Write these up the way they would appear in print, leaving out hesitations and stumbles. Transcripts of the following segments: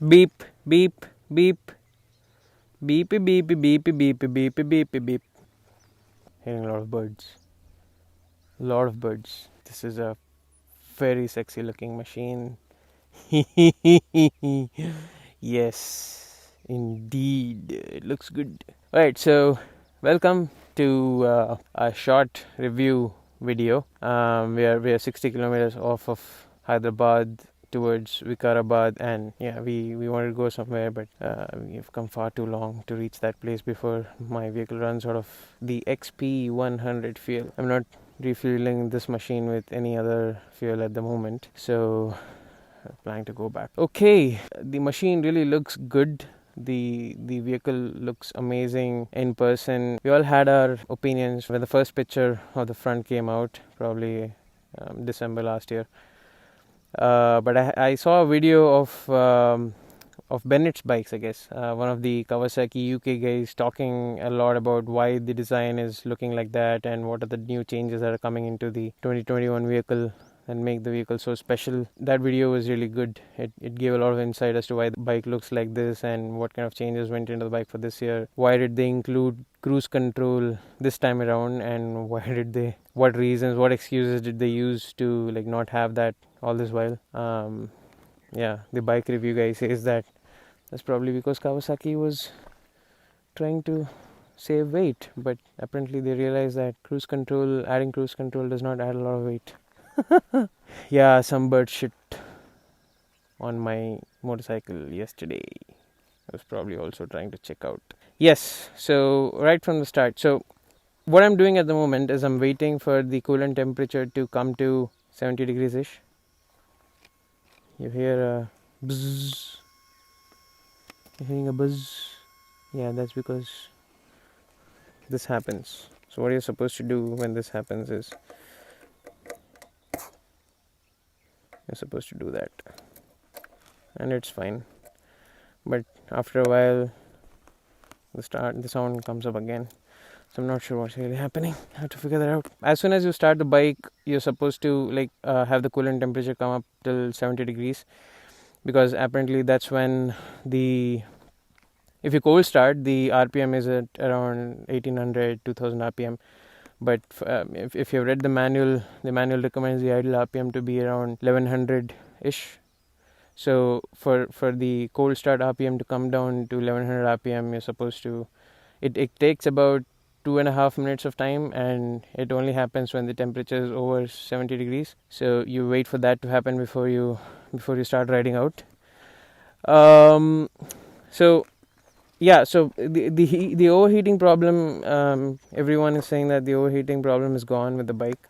Beep, beep, beep. Beepy, beepy, beepy, beepy, beepy, beepy, beep. Hearing a lot of birds. A lot of birds. This is a very sexy looking machine. Yes, indeed. It looks good. Alright, so welcome to a short review video. We are 60 kilometers off of Hyderabad towards Walkaround, and yeah, we wanted to go somewhere, but we've come far too long to reach that place before my vehicle runs out of the XP100 fuel. I'm not refueling this machine with any other fuel at the moment, so I'm planning to go back. Okay, the machine really looks good. The vehicle looks amazing in person. We all had our opinions when the first picture of the front came out, probably December last year. But I saw a video of Bennetts bikes, I guess. One of the Kawasaki UK guys talking a lot about why the design is looking like that and what are the new changes that are coming into the 2021 vehicle and make the vehicle so special. That video was really good. It gave a lot of insight as to why the bike looks like this and what kind of changes went into the bike for this year. Why did they include cruise control this time around, and what reasons, what excuses did they use to like not have that all this while. Yeah, the bike review guy says that that's probably because Kawasaki was trying to save weight, but apparently they realized that adding cruise control does not add a lot of weight. Yeah, some bird shit on my motorcycle yesterday. I was probably also trying to check out. Yes, so right from the start. So what I'm doing at the moment is I'm waiting for the coolant temperature to come to 70 degrees ish. You hear a buzz. You're hearing a buzz. Yeah, that's because this happens. So what you're supposed to do when this happens is you're supposed to do that, and it's fine. But after a while, the sound comes up again. So I'm not sure what's really happening. I have to figure that out. As soon as you start the bike, you're supposed to have the coolant temperature come up till 70 degrees, because apparently that's when if you cold start, the RPM is at around 1800, 2000 RPM. But if you've read the manual recommends the idle RPM to be around 1100-ish. So for the cold start RPM to come down to 1100 RPM, you're supposed to... It takes about 2.5 minutes of time, and it only happens when the temperature is over 70 degrees. So you wait for that to happen before you start riding out. So the overheating problem, everyone is saying that the overheating problem is gone with the bike,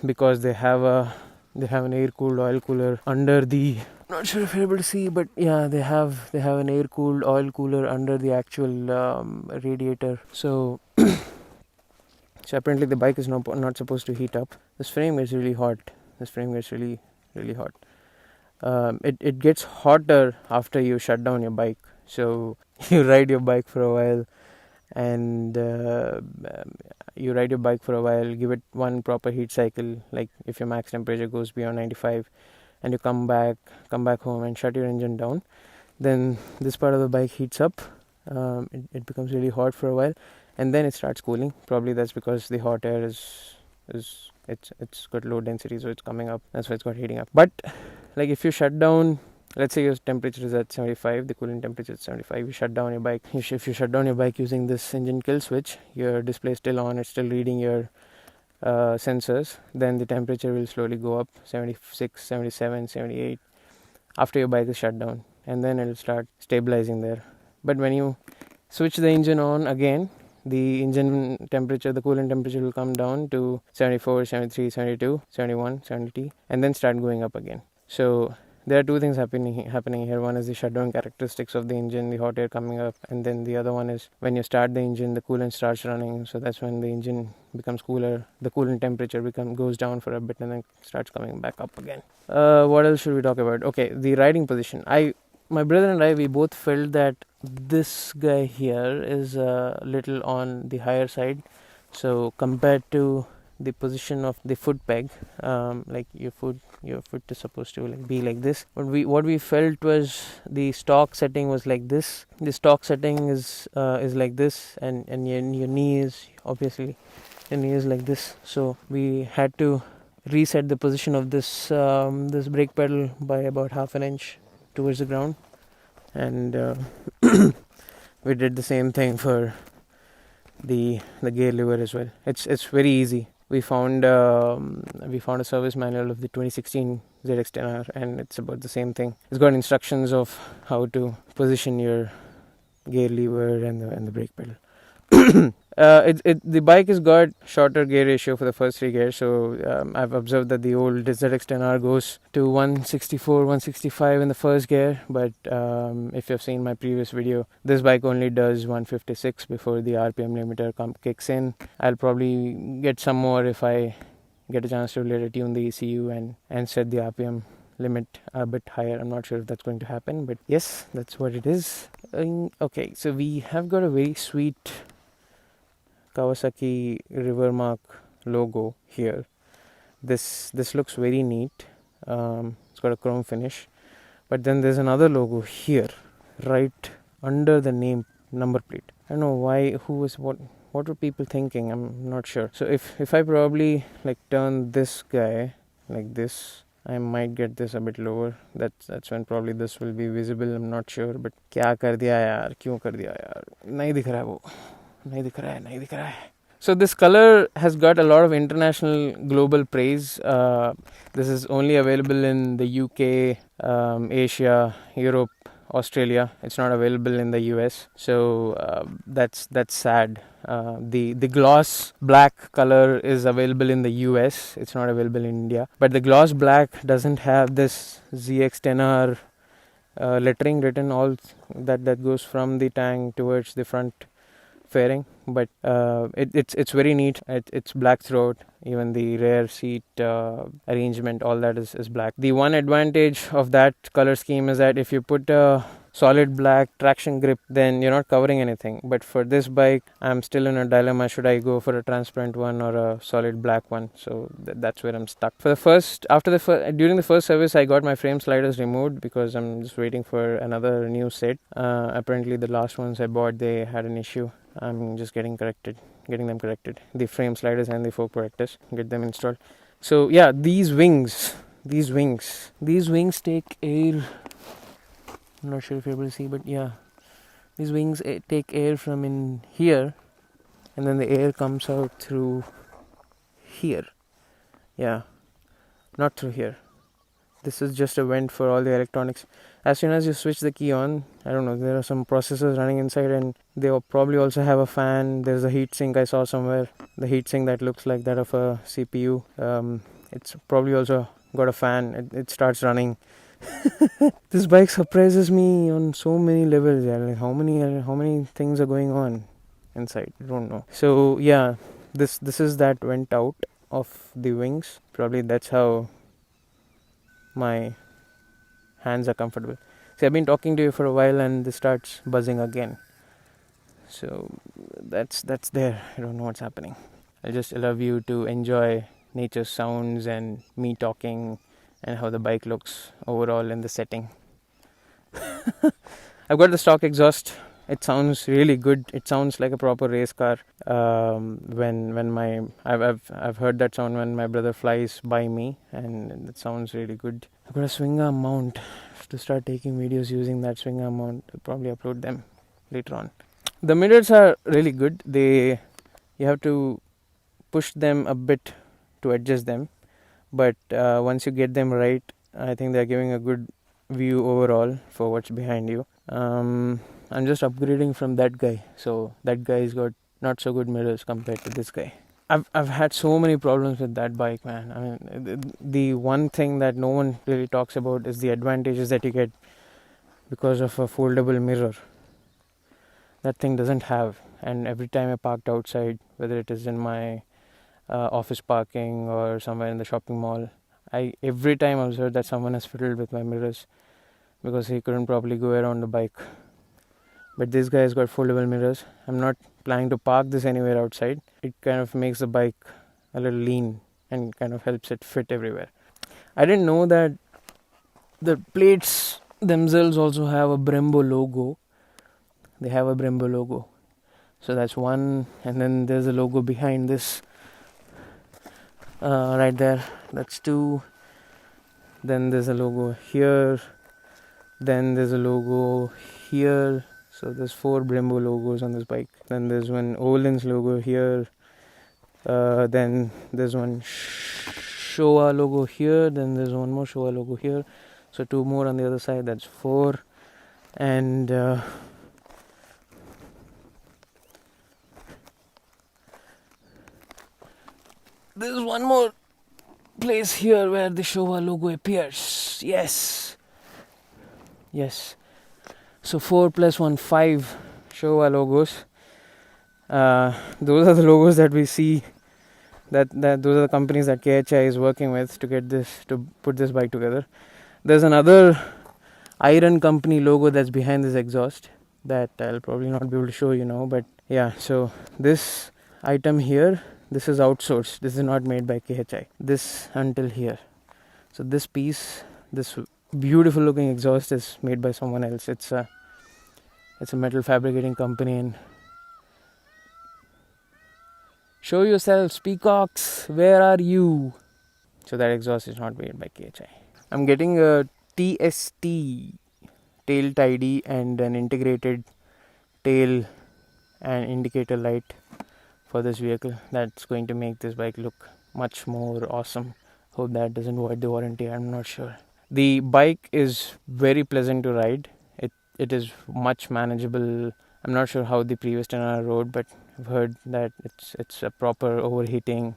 because they have an air-cooled oil cooler under the... Not sure if you're able to see, but yeah, they have an air-cooled oil cooler under the actual radiator. So apparently the bike is not supposed to heat up. This frame gets really hot. Really, really hot. It gets hotter after you shut down your bike. So you ride your bike for a while, and you ride your bike for a while, give it one proper heat cycle, like if your max temperature goes beyond 95, and you come back home and shut your engine down, then this part of the bike heats up. It becomes really hot for a while, and then it starts cooling. Probably that's because the hot air is it's got low density, so it's coming up. That's why it's got heating up. But like if you shut down, let's say your temperature is at 75, the cooling temperature is 75, you shut down your bike. If you shut down your bike using this engine kill switch, your display is still on, it's still reading your sensors, then the temperature will slowly go up 76, 77, 78 after your bike is shut down, and then it will start stabilizing there. But when you switch the engine on again, the engine temperature, the coolant temperature will come down to 74, 73, 72, 71, 70, and then start going up again. So there are two things happening here. One is the shutdown characteristics of the engine, the hot air coming up, and then the other one is when you start the engine, the coolant starts running. So that's when the engine becomes cooler, the coolant temperature goes down for a bit and then starts coming back up again. What else should we talk about? Okay, the riding position. My brother and I, we both felt that this guy here is a little on the higher side. So compared to the position of the foot peg, like your foot is supposed to be like this. But what we felt was the stock setting was like this. The stock setting is like this, and your knee is obviously like this. So we had to reset the position of this brake pedal by about half an inch towards the ground, and we did the same thing for the gear lever as well. It's very easy. We found a service manual of the 2016 ZX-10R, and it's about the same thing. It's got instructions of how to position your gear lever and the brake pedal. The bike has got shorter gear ratio for the first three gears, so I've observed that the old ZX-10R goes to 164, 165 in the first gear, but if you've seen my previous video, this bike only does 156 before the RPM limiter kicks in. I'll probably get some more if I get a chance to later tune the ECU and set the RPM limit a bit higher. I'm not sure if that's going to happen, but yes, that's what it is. Okay, so we have got a very sweet Kawasaki Rivermark logo here. This looks very neat. It's got a chrome finish, but then there's another logo here right under the number plate. I don't know why, what were people thinking? I'm not sure. So if I probably turn this guy like this, I might get this a bit lower. That's when probably this will be visible. I'm not sure, but क्या कर दिया यार, क्यों कर दिया यार, नहीं दिख रहा है वो, नहीं दिख रहा है. So this color has got a lot of international global praise. This is only available in the UK, Asia, Europe, Australia. It's not available in the US. So that's sad. The gloss black color is available in the US. It's not available in India. But the gloss black doesn't have this ZX-10R lettering written all that goes from the tank towards the front fairing, but it's very neat. It's black throughout. Even the rear seat arrangement, all that is black. The one advantage of that color scheme is that if you put a solid black traction grip, then you're not covering anything. But for this bike, I'm still in a dilemma: should I go for a transparent one or a solid black one? So that's where I'm stuck. During the first service, I got my frame sliders removed because I'm just waiting for another new set. Apparently, the last ones I bought, they had an issue. I'm just getting them corrected. The frame sliders and the fork protectors, get them installed. So yeah, these wings take air. I'm not sure if you're able to see, but yeah, these wings take air from in here, and then the air comes out through here. Yeah, not through here. This is just a vent for all the electronics. As soon as you switch the key on, I don't know, there are some processors running inside, and they will probably also have a fan. There's a heat sink I saw somewhere. The heat sink that looks like that of a CPU. It's probably also got a fan. It starts running. This bike surprises me on so many levels. Yeah, like how many things are going on inside? I don't know. So yeah, this is that vent out of the wings. Probably that's how my hands are comfortable. See, I've been talking to you for a while and this starts buzzing again. So that's there. I don't know what's happening. I'll just allow you to enjoy nature sounds and me talking and how the bike looks overall in the setting. I've got the stock exhaust. It sounds really good. It sounds like a proper race car. I've heard that sound when my brother flies by me, and it sounds really good. I've got a swing arm mount to start taking videos using that swing arm mount. I'll probably upload them later on. The mirrors are really good. You have to push them a bit to adjust them, but once you get them right, I think they're giving a good view overall for what's behind you. I'm just upgrading from that guy, so that guy's got not so good mirrors compared to this guy. I've had so many problems with that bike, man. I mean, the one thing that no one really talks about is the advantages that you get because of a foldable mirror. That thing doesn't have, and every time I parked outside, whether it is in my office parking or somewhere in the shopping mall, I every time observed that someone has fiddled with my mirrors because he couldn't properly go around the bike. But this guy has got foldable mirrors. I'm not planning to park this anywhere outside. It kind of makes the bike a little lean and kind of helps it fit everywhere. I didn't know that the plates themselves also have a Brembo logo. They have a Brembo logo. So that's one, and then there's a logo behind this right there. That's two. Then there's a logo here. Then there's a logo here. So there's 4 Brembo logos on this bike. Then there's one Olin's logo here. Then there's one Showa logo here. Then there's one more Showa logo here. So 2 more on the other side. That's 4. And there's one more place here where the Showa logo appears. Yes. So 4 plus 1, 5 Showa logos. Those are the logos that we see. That those are the companies that KHI is working with to put this bike together. There's another iron company logo that's behind this exhaust that I'll probably not be able to show you now. But yeah, so this item here, this is outsourced. This is not made by KHI. This until here. So this piece, this beautiful looking exhaust is made by someone else. It's a metal fabricating company. And show yourselves, Peacocks, where are you? So that exhaust is not made by KHI. I'm getting a TST tail tidy and an integrated tail and indicator light for this vehicle. That's going to make this bike look much more awesome. Hope that doesn't void the warranty. I'm not sure. The bike is very pleasant to ride. It is much manageable. I'm not sure how the previous 10R rode, but I've heard that it's a proper overheating,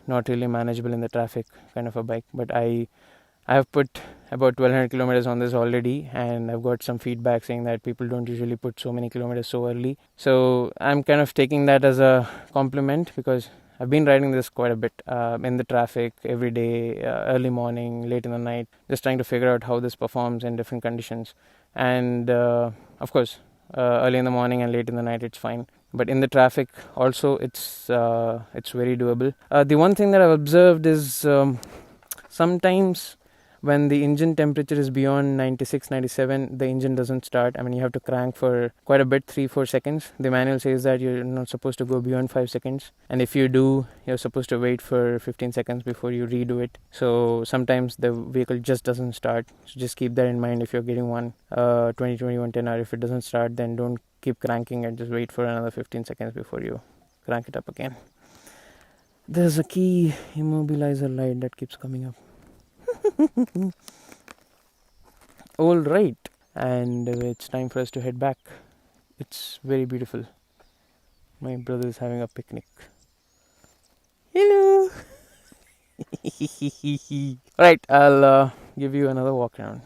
not really manageable in the traffic kind of a bike. But I have put about 1200 kilometers on this already, and I've got some feedback saying that people don't usually put so many kilometers so early. So I'm kind of taking that as a compliment, because I've been riding this quite a bit in the traffic every day, early morning, late in the night, just trying to figure out how this performs in different conditions. And of course, early in the morning and late in the night, it's fine. But in the traffic also, it's very doable. The one thing that I've observed is sometimes when the engine temperature is beyond 96, 97, the engine doesn't start. I mean, you have to crank for quite a bit, 3-4 seconds. The manual says that you're not supposed to go beyond 5 seconds. And if you do, you're supposed to wait for 15 seconds before you redo it. So sometimes the vehicle just doesn't start. So just keep that in mind if you're getting one 2021 10R. If it doesn't start, then don't keep cranking and just wait for another 15 seconds before you crank it up again. There's a key immobilizer light that keeps coming up. All right, and it's time for us to head back. It's very beautiful. My brother is having a picnic. Hello. Right, I'll give you another walk around.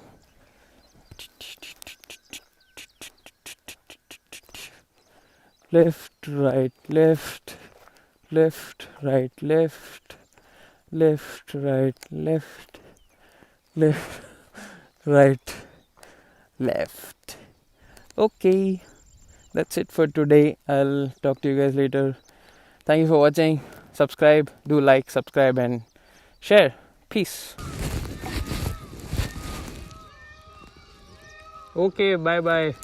Left, right, left, left, right, left, left, right, left, left, right, left. Okay, that's it for today. I'll talk to you guys later. Thank you for watching. Subscribe, do like, subscribe, and share. Peace. Okay, bye bye.